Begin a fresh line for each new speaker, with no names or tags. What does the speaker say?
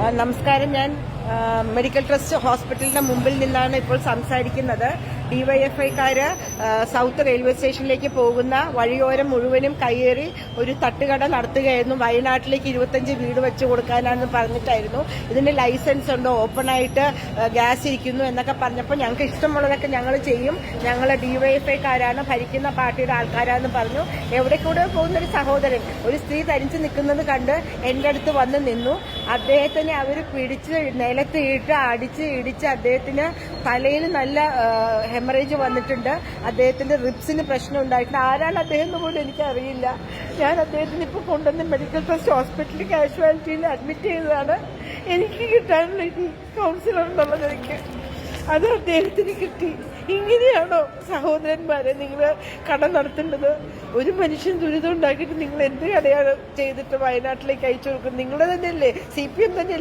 നമസ്കാരം. ഞാൻ medical trust ഹോസ്പിറ്റലിന്റെ മുമ്പിൽ നിന്നാണ് ഇപ്പോൾ സംസാരിക്കുന്നത്. ഡിവൈഎഫ്ഐക്കാര് സൗത്ത് റെയിൽവേ സ്റ്റേഷനിലേക്ക് പോകുന്ന വഴിയോരം മുഴുവനും കയ്യേറി ഒരു തട്ടുകട നടത്തുകയായിരുന്നു. വയനാട്ടിലേക്ക് 25 വീട് വെച്ച് കൊടുക്കാനാണെന്ന് പറഞ്ഞിട്ടായിരുന്നു. ഇതിന് ലൈസൻസ് ഉണ്ടോ, ഓപ്പണായിട്ട് ഗ്യാസ് ഇരിക്കുന്നു എന്നൊക്കെ പറഞ്ഞപ്പോൾ ഞങ്ങൾക്ക് ഇഷ്ടമുള്ളതൊക്കെ ഞങ്ങൾ ചെയ്യും, ഞങ്ങൾ ഡിവൈഎഫ്ഐക്കാരാണ്, ഭരിക്കുന്ന പാർട്ടിയുടെ ആൾക്കാരാണെന്ന് പറഞ്ഞു. എവിടെ കൂടെ പോകുന്നൊരു സഹോദരൻ, ഒരു സ്ത്രീ തരിച്ചു നിൽക്കുന്നത് കണ്ട് എൻ്റെ അടുത്ത് വന്ന് നിന്നു. അദ്ദേഹത്തിനെ അവർ പിടിച്ച് നിലത്ത് ഇട്ട് അടിച്ച് ഇടിച്ച് അദ്ദേഹത്തിന് തലയിൽ നല്ല ഹെമറേജ് വന്നിട്ടുണ്ട്. അദ്ദേഹത്തിന്റെ റിബ്സിന് പ്രശ്നം ഉണ്ടായിട്ടുണ്ട്. ആരാണ് അദ്ദേഹം എന്ന് പോലും എനിക്കറിയില്ല. ഞാൻ അദ്ദേഹത്തിന് ഇപ്പോൾ കൊണ്ടുവന്ന് മെഡിക്കൽ ട്രസ്റ്റ് ഹോസ്പിറ്റലിൽ കാഷ്വാലിറ്റിയിൽ അഡ്മിറ്റ് ചെയ്തതാണ്. എനിക്ക് കിട്ടാനുള്ള ഈ കൗൺസിലർ എന്നുള്ളത് അത് അദ്ദേഹത്തിന് കിട്ടി. ഇങ്ങനെയാണോ സഹോദരന്മാരെ നിങ്ങൾ കട നടത്തേണ്ടത്? ഒരു മനുഷ്യൻ ദുരിതം ഉണ്ടാക്കിയിട്ട് നിങ്ങൾ എന്ത് കടയാണ് ചെയ്തിട്ട് വയനാട്ടിലേക്ക് അയച്ചു കൊടുക്കുന്നത്? നിങ്ങളുടെ തന്നെയല്ലേ, CPM തന്നെയല്ലേ